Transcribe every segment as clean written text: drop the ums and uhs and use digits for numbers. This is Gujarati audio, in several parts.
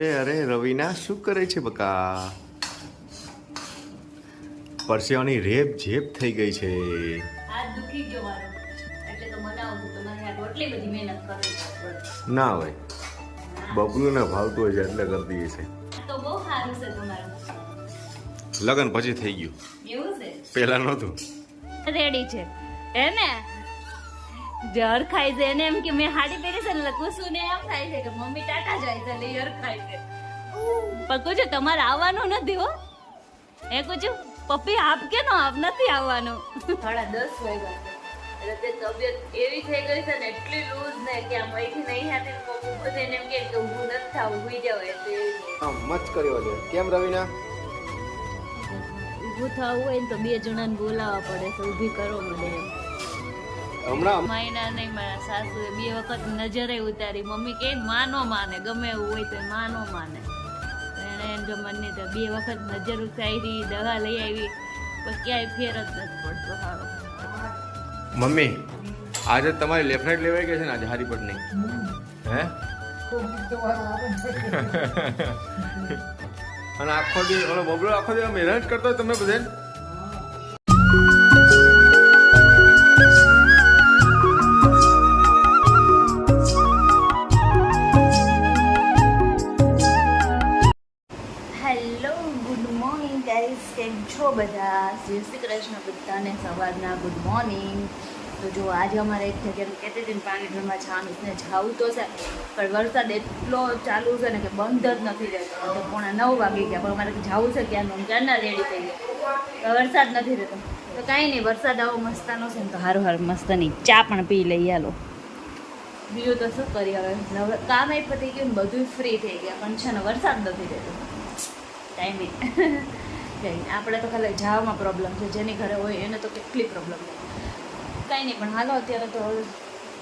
અરે રવિના શું કરે છે બકા? પરસેવાની રેપ જેપ થઈ ગઈ છે. હાથ દુખી ગયો મારો એટલે તો બનાવું છું. તમારી હાથ એટલી બધી મહેનત કરવી પડે ના હોય, બબલુને ભાવતું હોય છે એટલે કરતી હશે. તો બહુ સારું છે તમારું. લગન પછી થઈ ગયું, એવું છે? પહેલા નહોતું. રેડી છે હે ને? જર ખાય છે એને એમ કે મેં હાડી પહેરી છે ને કુસુ ને એમ થાય છે કે મમ્મી ટાટા જાય છે એટલે જર ખાય છે. પણ કુછ તમારે આવવાનું નથી હો. એ કુછ પપ્પી આપ કે નો આપ નથી આવવાનું. 10:30 વાગ્યા છે એટલે તે તબિયત એવી થઈ ગઈ છે ને એટલી લૂઝ ને કે આમ અહીંથી નહીં હાથી પપ્પુ બધે એને એમ કે ઊભું નથી થાવું, ઊભી જાવ એટલે મચ કર્યો છે. કેમ રવિના? ઊભું થવું હોય ને તો બે જણાને બોલાવવા પડે છે, ઊભી કરો મને એમ. હમણાં મહિના નહીં, મારા સાસુએ 2 વખત નજરે ઉતારી. મમ્મી કે માં નો માને, ગમે એવું હોય તો માં નો માને. એને એમ કે મને તો 2 વખત નજર ઉતારી, દવા લઈ આવી, પણ ક્યાંય ફેર જ નથી પડતો સારો. મમ્મી આજે તમારી લેફ્ટ રાઈટ લેવાઈ ગઈ છે ને આજે હારીપટની? હે? અને આખો દિવસ ઓલો બબલો આખો દિવસ મહેનત કરતો હોય તમે બધે. Hello, good morning guys. કેમ છો બધા? જય શ્રી કૃષ્ણ બધાને સવારના ગુડ મોર્નિંગ. તો જો આજે અમારે એક જગ્યાનું કહેતી હતી ને પાણી ઘરમાં જવાનું ને જવું તો છે, પણ વરસાદ એટલો ચાલુ છે ને કે બંધ જ નથી રહેતો. તો 9:45 વાગી ગયા, પણ અમારે જવું છે ક્યારના રેડી થઈ ગયા, વરસાદ નથી રહેતો. તો કાંઈ નહીં, વરસાદ આવો મસ્તાનો છે ને તો સારું સારું મસ્તાની ચા પણ પી લઈએ હાલો. બીજું તો શું કરીએ હવે, કામ એ પતી ગયું ને બધું ફ્રી થઈ ગયા, પણ છે ને વરસાદ નથી રહેતો. ટાઈમિંગ કંઈ આપણે તો ખાલી જવામાં પ્રોબ્લેમ છે, જેની ઘરે હોય એને તો કેટલી પ્રોબ્લેમ છે. કાંઈ નહીં, પણ હાલો અત્યારે તો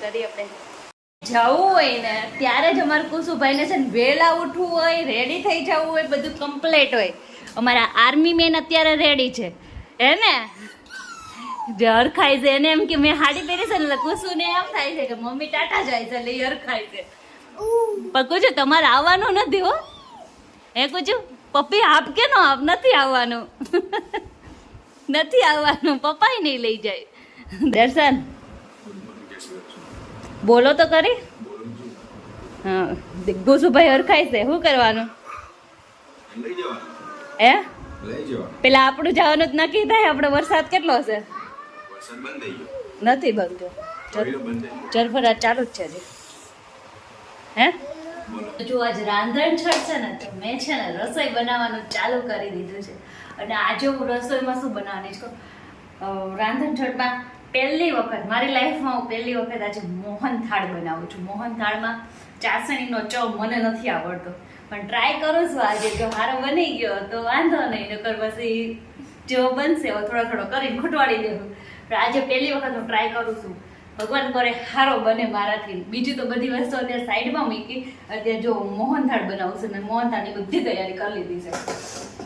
કરીએ આપણે. જવું હોય ને ત્યારે જ અમારે કુસુભાઈને છે ને વહેલા ઉઠવું હોય, રેડી થઈ જવું હોય, બધું કમ્પ્લીટ હોય. અમારા આર્મી મેન અત્યારે રેડી છે હે ને? જર ખાય છે એને એમ કે મેં હાડી પહેરી છે ને કુસુને એમ થાય છે કે મમ્મી ટાટા જાય છે એટલે યર ખાય છે. પણ કુછ તમારે આવવાનું નથી હો. હે કુછ પપ્પી આપ કે નો આપ નથી આવવાનું. નથી આવવાનું, પપ્પાય નહીં લઈ જાય. દર્શન બોલો તો કરી. હા, ગુસુભાઈ હરખાય છે, શું કરવાનું? હે પેલા આપણું જવાનું જ નક્કી થાય. આપણે વરસાદ કેટલો છે? નથી બંધ થયો, જરફરાટ ચાલુ જ છે હજી. હે જો આજ રાંધણ છઠ છે ને તો મેં છે ને રસોઈ બનાવવાનું ચાલુ કરી દીધું છે. અને આજે હું રસોઈમાં શું બનાવવાની છું? રાંધણ છઠમાં પહેલી વખત મારી લાઈફમાં હું પહેલી વખત આજે મોહન થાળ બનાવું છું. મોહન થાળમાં ચાસણીનો ચવ મને નથી આવડતો, પણ ટ્રાય કરું છું આજે. જો સારો બની ગયો તો વાંધો નહીં, નકર પછી જો બનશે થોડો થોડો કરીને ખૂટવાડી દેવું. પણ આજે પહેલી વખત હું ટ્રાય કરું છું. ભગવાન કરે સારો બને મારાથી. બીજી તો બધી વસ્તુ અત્યારે સાઈડમાં મૂકી, અત્યારે જો મોહનથાળ બનાવું છું ને મોહનથાળની બધી તૈયારી કરી લીધી છે.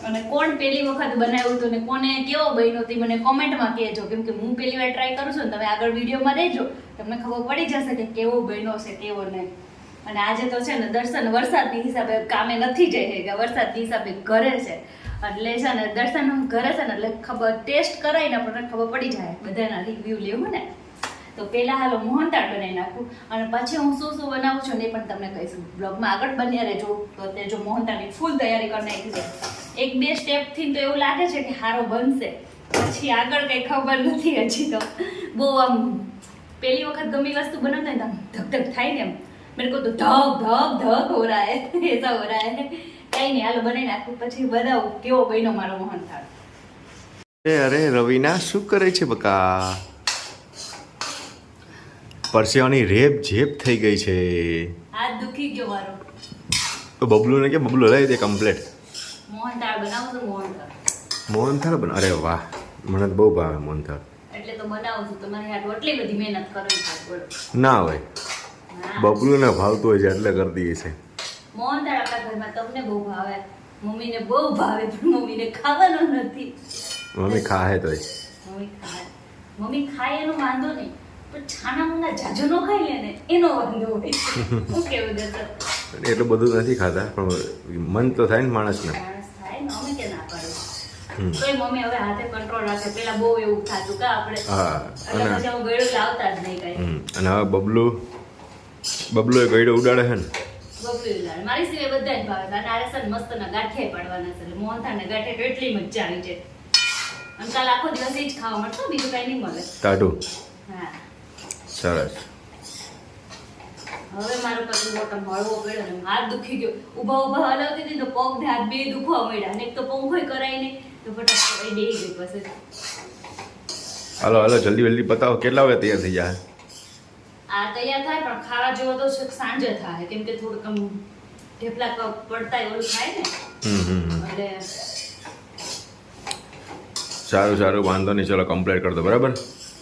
અને કોણ પહેલી વખત બનાવ્યું હતું ને કોને કેવો બન્યો તે મને કોમેન્ટમાં કહેજો, કેમ કે હું પહેલી વાર ટ્રાય કરું છું ને તમે આગળ વિડીયોમાં રહેજો, તમને ખબર પડી જશે કે કેવો બન્યો છે કેવો નહીં. અને આજે તો છે ને દર્શન વરસાદની હિસાબે કામે નથી જઈ કે વરસાદની હિસાબે ઘરે છે એટલે છે ને દર્શન ઘરે છે ને એટલે ખબર ટેસ્ટ કરાય ને આપણને ખબર પડી જાય, બધાના રિવ્યૂ લેવું ને. તો પહેલાં હાલો મોહનથાળ બનાવી નાખું અને પછી હું શું શું બનાવું છું ને એ પણ તમને કહીશું. બ્લોગમાં આગળ બન્યા રહેજો. તો અત્યારે જો મોહનથાળની ફૂલ તૈયારી કરી નાખી છે. 1-2 સ્ટેપથી તો એવું લાગે છે કે સારો બનશે, પછી આગળ કંઈ ખબર નથી હજી. તો બહુ આમ પહેલી વખત ગમી વસ્તુ બનાવતા ને આમ ધક ધક થાય ને, એમ મેરે કો તો ધક ધક ધક હો રહા હે, એસા હો રહા હે. કંઈ નહીં, હાલો બનાવી નાખું પછી બતાવું કેવો બન્યો મારો મોહનથાળ. અરે રવિના શું કરે છે બકા? પરસેવાની રેપ જેપ થઈ ગઈ છે. હાથ દુખી ગયો મારો. તો બબલુને કે બબલુ લઈ દે કમ્પ્લેટ. મોહનથાળ બનાવું છું. મોહનથાળ બન, અરે વાહ, મને તો બહુ ભાવે મોહનથાળ. એટલે તો બનાવું છું. તમારી હાથ એટલી બધી મહેનત કરવી પડે. ના હોય, બબલુને ભાવતું હોય છે એટલે કરતી હશે. મોહનથાળ આપણા ઘરમાં તમને બહુ ભાવે, મમ્મીને બહુ ભાવે, પણ મમ્મીને ખાવાનું નથી. મમ્મી ખાહે તોય. મમ્મી ખાય એનો વાંધો નહીં, પણ છાના મુના જાજો નો ખાઈ લે ને એનો વાંધો હોય. શું કેવું દર્શન? એટલું બધું નથી ખાતા પણ મન તો થાય ને માણસને. માણસ થાય ને, અમે કે ના હમ. પાડું તોય મમ્મી હવે હાથે કંટ્રોલ રાખે. પેલા બહુ એવું થતું કે આપણે હા એટલે અને પછી હું ગળ્યું લાવતા જ નહીં કઈ. અને હવે બબલું એ ગઈડો ઉડાડે છે ને. બબલું લાડ મારી સિવાય બધા જ ભાવે. અને આરે સર મસ્ત ના ગાંઠિયા પાડવાના છે એટલે મોહનથાળ ને ગાંઠિયા તો એટલી મજા આવી છે. અને કાલ આખો દિવસ એ જ ખાવા મળશે, બીજું કઈ નહીં મળે. ટાઢું હા સરસ. હવે મારો કશું મોટો મળવો પડ્યો ને હાથ દુખી ગયો. ઊભા હલાવતી હતી તો પગ ને હાથ બે દુખવા મળ્યા. અને એક તો પંખોય કરાય નહીં તો ફટાફટ એ બેહી ગઈ પછી. હાલો જલ્દી બતાવો કેટલા વાગે તૈયાર થઈ જાય. આ તૈયાર થાય પણ ખાવા જેવો તો છેક સાંજે થાય, કેમ કે થોડુંક આમ ઢેફલા પડતા ઓલું થાય ને એટલે. સારું વાંધો નહીં, ચલો કમ્પ્લીટ કરી દો બરાબર.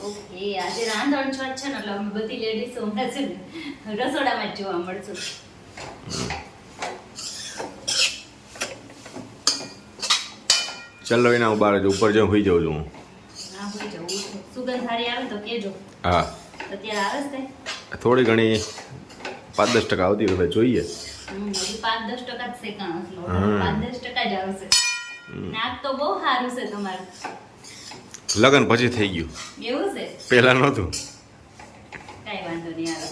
ઓકે આજે રાંધણ છઠ છે ને એટલે અમે બધી લેડીઝો હમણાં છે ને રસોડામાં જ જોવા મળશું. ચાલો એના હું બહાર ઉપર જઉં હોઈ જાઉં છું. હા હોઈ જવું. સુગંધ સારી આવે તો કેજો. હા અત્યારે આવે છે થોડી ઘણી 5-10% આવતી હોય જોઈએ. હજી 5-10% જ શેકાણ હશે. હમ. 5-10% જ આવશે. નાક તો બહુ સારું છે તમારું. લગન પછી થઈ ગયું, એવું છે પહેલા નહોતું. કઈ વાંધો નહીં આવે.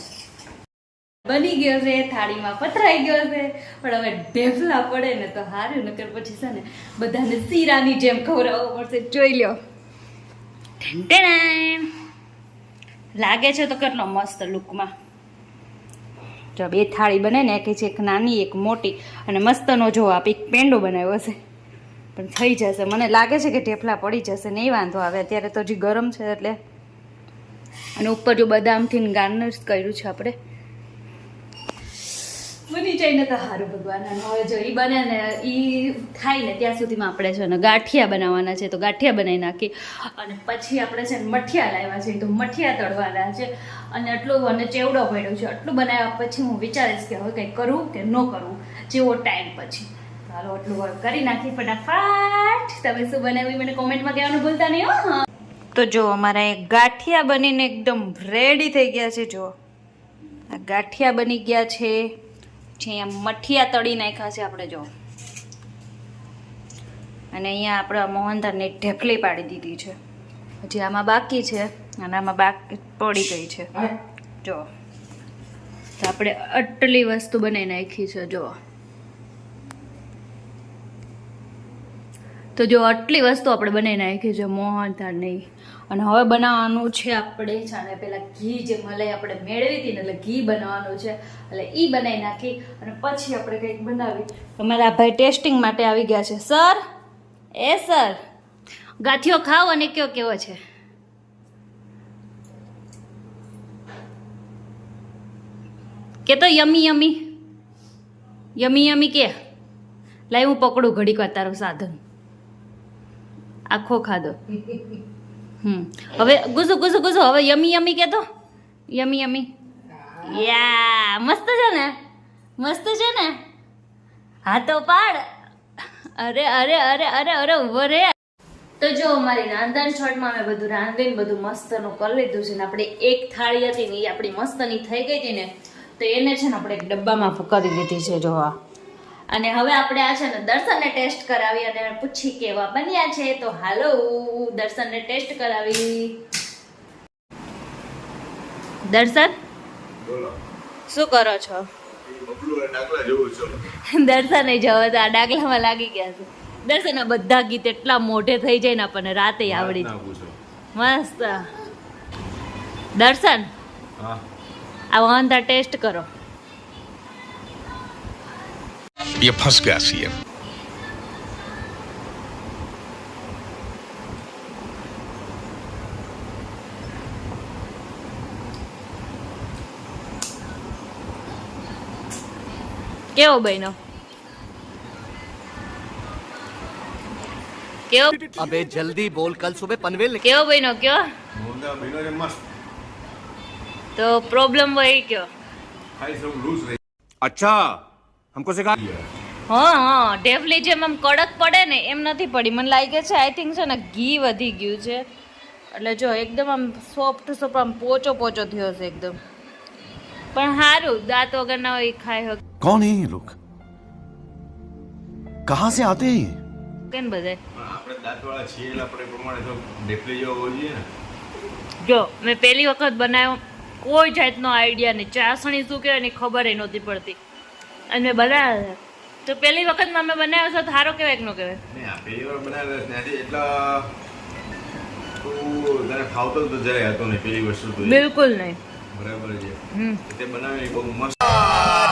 બની ગયો છે, થાળીમાં પથરાઈ ગયો છે, પણ હવે ઢેફલા પડે ને તો સારું, નકર પછી છે ને બધાને શીરાની જેમ ખવડાવવો પડશે. જોઈ લ્યો. ઢેંટેણામ. લાગે છે તો કેટલો મસ્ત લુકમાં. જો બે થાળી બને ને, એક છે એક નાની એક મોટી, અને મસ્તનો જો આપ એક પેંડો બનાવ્યો છે. પણ થઈ જશે, મને લાગે છે કે ઢેફલા પડી જશે, નહીં વાંધો આવે. અત્યારે તો હજી ગરમ છે એટલે. અને ઉપર જો બદામથી ગાર્નિશ કર્યું છે આપણે. બની જાય ને તો સારું ભગવાન. અને હવે જો એ બને ને એ થાય ને ત્યાં સુધીમાં આપણે છે ને ગાંઠિયા બનાવવાના છે, તો ગાંઠિયા બનાવી નાખી. અને પછી આપણે છે ને મઠિયા લાવ્યા છે, તો મઠિયા તળવાના છે. અને આટલું અને ચેવડો પડ્યો છે. આટલું બનાવ્યા પછી હું વિચારીશ કે હવે કંઈ કરવું કે ન કરવું, જેવો ટાઈમ પછી. ચાલો આટલું વર્ક કરી નાખી ફટાફટ. તમે શું બનાવ્યું મને કોમેન્ટમાં કહેવાનું ભૂલતા નહીં હો. હા તો જો અમારા એક ગાંઠિયા બનીને એકદમ રેડી થઈ ગયા છે. જો આ ગાંઠિયા બની ગયા છે. અહીંયા મઠિયા તળી નાખ્યા છે આપણે જો. અને અહીંયા આપણે મોહનથાળની ઢેફલી પાડી દીધી છે. હજી આમાં બાકી છે અને આમાં બાકી પડી ગઈ છે. જો તો આપણે આટલી વસ્તુ બનાવી નાખી છે. જો તો જો આટલી વસ્તુ આપણે બનાવી નાખી છે મોહનથાળની. અને હવે બનાવવાનું છે આપણે છે પેલા ઘી જે મલાઈ આપણે મેળવી હતી ને, એટલે ઘી બનાવવાનું છે. એટલે એ બનાવી નાખી અને પછી આપણે કંઈક બનાવી. અમારા ભાઈ ટેસ્ટિંગ માટે આવી ગયા છે. સર સર ગાંઠિયો ખાઓ અને કયો કેવો છે. કે તો યમી યમી કે લાઈ હું પકડું ઘડીક વાર તારું સાધન. આખો ખાધો. હવે ગુસુ હવે યમી કે તો યમી યા મસ્ત છે ને, મસ્ત છે ને. હા તો પાડ. અરે ઉભો રે. તો જો અમારી રાંધણ છઠમાં મેં બધું રાંધીને બધું મસ્તનું કરી લીધું છે ને. આપણે એક થાળી હતી ને એ આપણી મસ્તની થઈ ગઈ હતી ને, તો એને છે ને આપણે એક ડબ્બામાં કરી લીધી છે. જો અને હવે આપણે આ છે ને દર્શનને ટેસ્ટ કરાવી અને પૂછી કેવા બન્યા છે. તો હાલો દર્શનને ટેસ્ટ કરાવી. દર્શન શું કરો છો? દર્શન એ જવો તો આ ડાગલામાં લાગી ગયા છે. દર્શન આ બધા ગીત એટલા મોઢે થઈ જાય ને આપણને રાતે આવડી મસ્ત. દર્શન આ વાંધા ટેસ્ટ કરો. ये फंस गया सीएम. કેવો બહેનો? કેવો? अबे जल्दी बोल, कल सुबह पनवेल કેવો બહેનો કયો? તો પ્રોબ્લેમ વહી કયો? अच्छा हमको सिखा. હા ઢેફલી જેમ આમ કડક પડે ને એમ નથી પડી. મને લાગે છે આઈ થિંક છે ને ઘી વધી ગયું છે. એટલે જો એકદમ આમ સોફ્ટ આમ પોચો થયો છે એકદમ. પણ સારું દાંત વગર ના હોય ખાઈ कौन है ये लोग कहां से आते हैं ये? કેમ બધાય આપણે દાંતવાળા છીએ એટલે આપણે પ્રમાણે તો ઢેફલી જેવો હોવો જોઈએ ને. જો મેં પહેલી વખત બનાવ્યો, કોઈ જાતનો આઈડિયા નહીં, ચાસણી શું કહેવાય એની ખબર ય નહોતી પડતી, અને મેં બનાવ્યા તો પહેલી વખતમાં મેં બનાવ્યો તો સારો કહેવાય કે ન કહેવાય? નહીં, આ પહેલી વાર બનાવેલો ત્યાંથી એટલા તું તને ફાવતો તો જરાય હતો નહીં પેલી વસ્તુ તો એ. બિલકુલ નહીં. બરાબર છે. હમ. તે બનાવેલી બહુ મસ્ત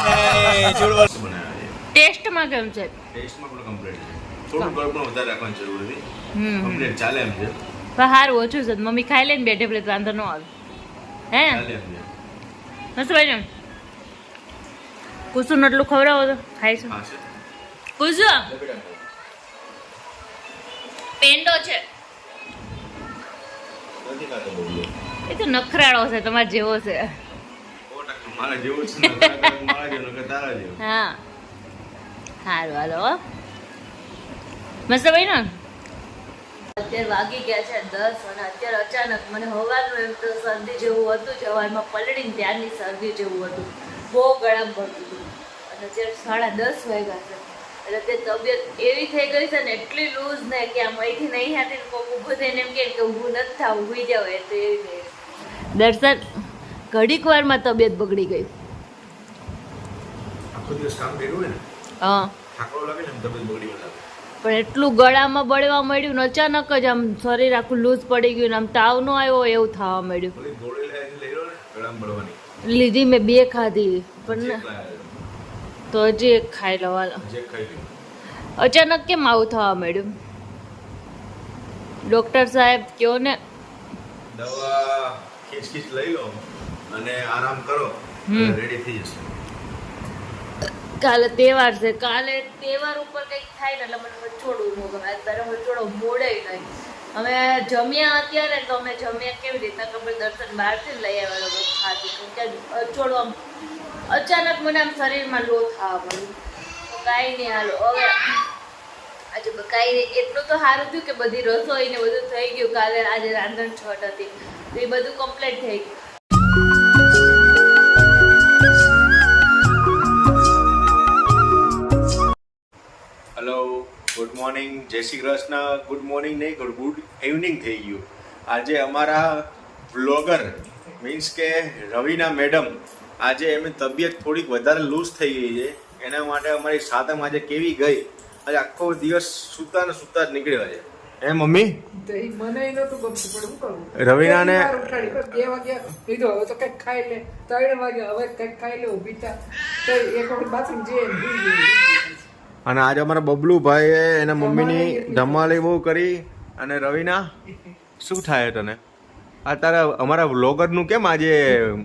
બનાવ્યા છે. ટેસ્ટમાં કેમ છે? ટેસ્ટમાં પણ કમ્પ્લીટ છે. થોડું ગળ પણ વધારે રાખવાની જરૂર હતી. હમ. કમ્પ્લીટ ચાલે એમ છે. પણ સારું ઓછું છે, મમ્મી ખાઈ લે ને બેઠે પેલે વાંધો ન આવે. હે ચાલે એમ છે. મસ્ત ભાઈ ને કુસુમ એટલું ખવડાવો તો ખાઈ છે. હા છે. કુસુમ પેંડો છે નથી ખાતો બહુ. એ તો નખરાળો છે, તમારે જેવો છે. 100% મારા જેવું જ છે ને. મારા જેવું નકર તારા જેવું. હા સારું હાલો હો. મસ્ત ભાઈ ને અત્યારે વાગી ગયા છે 10 અને અત્યારે અચાનક મને હવાનું એમ તો શરદી જેવું હતું, જવારમાં પલળીને ત્યારની શરદી જેવું હતું, બહુ ગળામાં ભરતું હતું, અને અત્યારે 10:30 વાગ્યા છે એટલે તે તબિયત એવી થઈ ગઈ છે ને, એટલી લૂઝ ને કે આમ અહીંથી નહીં હાથી કોક ઊભું થઈને એમ કે ઊભું નથી થવું, ઊભી જાવ એ તો એવી થઈ. દર્શન ઘડીક વારમાં તબિયત બગડી ગઈ. આખો દિવસ કામ કર્યું હોય ને હા થાકડો લાગે ને એમ તબિયત બગડી લાગે. પણ એટલું ગળામાં બળવા મળ્યું ને અચાનક જ આમ શરીર આખું લૂઝ પડી ગયું ને આમ તાવ નો આવ્યો એવું થવા મળ્યું. થોડી ગોળી લઈ લો ને ગળામાં બળવાની. લીધી મેં 2 ખાધી પણ ચેક લાયા. તો હજી એક ખાઈ લો હાલો. ચેક ખાઈ લ્યો. અચાનક કેમ આવું થવા મળ્યું? ડોક્ટર સાહેબ કયો ને. દવા ખીચ લઈ લો અને આરામ કરો રેડી થઈ જશે. કાલે તહેવાર છે, કાલે તહેવાર ઉપર કંઈક થાય ને એટલે મને હચોડવું ન ગમે. અત્યારે હચોડો મોડે નહીં. અમે જમ્યા અત્યારે તો અમે જમ્યા કેવી રીતના ખબર, દર્શન બહારથી લઈ આવેલો ખાધી, કેમ કે હચોડો આમ અચાનક મને આમ શરીરમાં લો થવા મળ્યું. તો કાંઈ નહીં હાલો હવે આજે કાંઈ નહીં, એટલું તો સારું થયું કે બધી રસોઈ ને બધું થઈ ગયું. કાલે આજે રાંધણ છઠ હતી તો એ બધું કમ્પ્લીટ થઈ ગયું. હેલો, ગુડ મોર્નિંગ, જય શ્રી કૃષ્ણ. ગુડ મોર્નિંગ નહીં, ગુડ ઇવનિંગ થઈ ગયું. આજે અમારા બ્લોગર મીન્સ કે રવિના મેડમ આજે એમની તબિયત થોડીક વધારે લૂઝ થઈ ગઈ છે, એના માટે અમારી સાતમ આજે કેવી ગઈ, આજે આખો દિવસ સૂતા ને સૂતા જ નીકળ્યો છે. એ મમ્મી તો ઈ મને ય નહોતું ગમતું, પણ શું કરવું? રવિનાને વાર ઉઠાડી, બસ 2 વાગ્યા લીધો, હવે તો કંઈક ખાઈ લે. 3 વાગ્યા હવે કંઈક ખાઈ લે, ઊભી થા. તો એક વખત બાથરૂમ જઈએ ને ભૂલી ગઈ. અને આજે અમારા બબલુભાઈએ એના મમ્મીની ધમાલી બહુ કરી. અને રવિના શું થાય તને આ તારા અમારા વ્લોગરનું કેમ આજે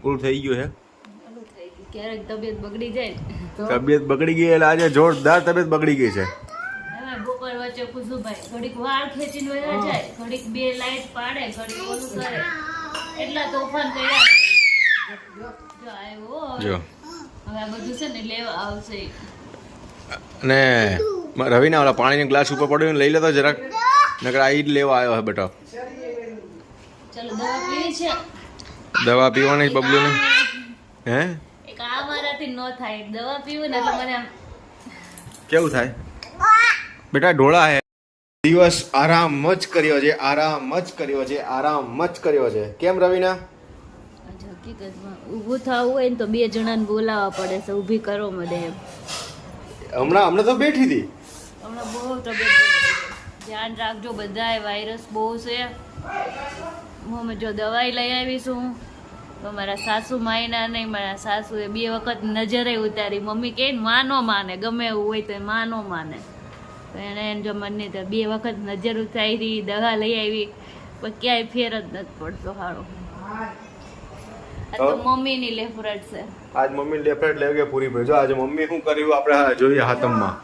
પૂરું થઈ ગયું છે? ક્યારેક તબિયત બગડી જાય ને. તબિયત બગડી ગઈ એટલે આજે જોરદાર તબિયત બગડી ગઈ છે. હવે બપોર વચ્ચે કુસુભાઈ ઘડીક વાળ ખેંચીને વયા જાય, ઘડીક 2 લાઈટ પાડે, ઘડીક ઓલું કરે, એટલા તોફાન કર્યા. જો આવ્યો જો હવે આ બધું છે ને લેવા આવશે. અને રવિના ઓલા પાણીનો ગ્લાસ ઉપર પડ્યો ને લઈ લેતો જરાક, નકર આ ઈ જ લેવા આવ્યો છે બેટા. ચલો દવા પીવી છે. દવા પીવાની બબલુને હે એક આ મારાથી ન થાય, દવા પીવું ને એટલે મને આમ કેવું થાય બેટા? ઢોળા હે. દિવસ આરામ જ કર્યો છે, આરામ જ કર્યો છે, આરામ જ કર્યો છે. કેમ રવિના? હકીકતમાં ઊભું થવું હોય ને તો 2 જણાને બોલાવવા પડે છે, ઊભી કરો મને એમ. હમણાં તો બેઠી હતી. હમણાં બહુ તબિયત બગડી છે. ધ્યાન રાખજો બધાય, વાયરસ બહુ છે. હું જો દવાઈ લઈ આવીશું તો મારા સાસુ માયના નહીં, મારા સાસુએ 2 વખત નજરે ઉતારી. મમ્મી કહે ને માં ન માને, ગમે એવું હોય તો માં ન માને, તો એને જો મને તો 2 વખત નજર ઉતારી, દવા લઈ આવી, પણ ક્યાંય ફેર જ નથી પડતો હારો. આ તો મમ્મીની લેફરટ છે. આજ મમ્મી લેફ્ટ લેવ કે પૂરી પડી. જો આજે મમ્મી શું કર્યું આપણે જોઈએ હાથમમાં.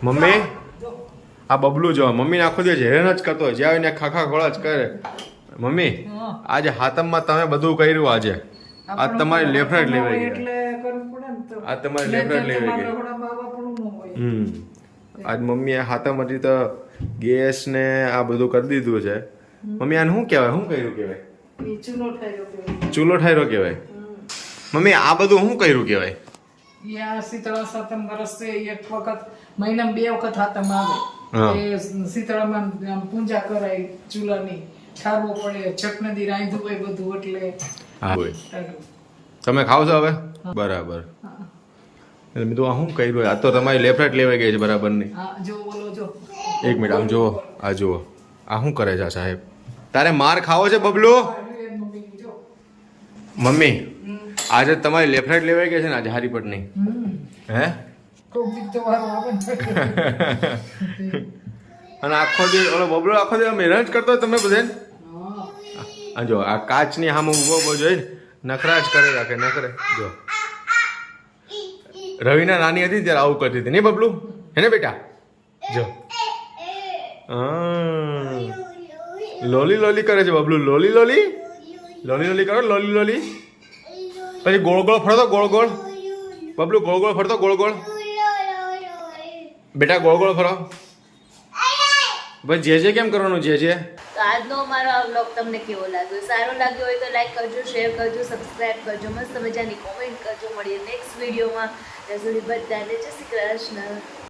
મમ્મી આ બબલું જો મમ્મીને આખો દિવસ હેરાન જ કરતો હોય, જ્યાં આવીને ખાખા ખોળા જ કરે. મમ્મી આજે હાથમમાં તમે બધું કર્યું. આજે આજ તમારી લેફ્ટ લેવાઈ ગઈ. એટલે કરવું પડે ને તો. આજ તમારી લેફ્ટ લેવાઈ ગઈ. તમારા બાપાનું ન હોય. આજ મમ્મીએ હાથમ હતી તો ગેસ ને આ બધું કરી દીધું છે. મમ્મી આને શું કહેવાય, શું કર્યું કહેવાય? ઈ ચૂલો ઠાર્યો કહેવાય. ચૂલો ઠાર્યો કહેવાય. મમ્મી આ બધું શું કર્યું કહેવાય? યા શીતળા સાતમ વરસે એક વખત મહિનામાં 2 વખત હાતમ આવે હા. એ શીતળામાં આમ પૂજા કરાય ચૂલાની ઠારવો પડે ચકનદી રાંધવું હોય બધું એટલે હા હોય. ટાઢું. તમે ખાવ છો હવે બરાબર એટલે મેં તો આ શું કર્યું આ તો તમારી લેફ્ટ રાઈટ લેવાઈ ગઈ છે બરાબર નહીં હા જો બોલો જો એક મિનિટ આમ જુઓ આ જુઓ આ શું કરે છે આ સાહેબ તારે માર ખાવો છે બબલુ મમ્મી જો મમ્મી આજે તમારી લેફ્ટ રાઈટ લેવાઈ ગઈ છે ને આજે હારી પટની હે કોક દીક તો વારો આવે ને. અને આખો દિવસ ઓલો બબલો આખો દિવસ મહેનત કરતો હોય તમે બધે હા. આ જો આ કાચની સામે ઊભો ઊભો જોઈ નખરા જ કરે રાખે નખરે જો રવિના નાની હતી ને ત્યારે આવું કરતી હતી નહીં બબલું હે ને બેટા જો હા. લોલી લોલી કરે છે બબલું લોલી લોલી લોલી લોલી કરો લોલી લોલી પછી ગોળ ગોળ ફરતો ગોળ ગોળ બબલું ગોળ ગોળ ફરતો ગોળ ગોળ બેટા ગોળ ગોળ ફરો ભાઈ જે કેમ કરવાનું જે તો આજનો અમારો આ વ્લોગ તમને કેવો લાગ્યો સારો લાગ્યો હોય તો લાઈક કરજો શેર કરજો સબસ્ક્રાઇબ કરજો મસ્ત મજાની કોમેન્ટ કરજો મળીએ નેક્સ્ટ વિડીયોમાં ત્યાં સુધી બધાને જય શ્રી કૃષ્ણ.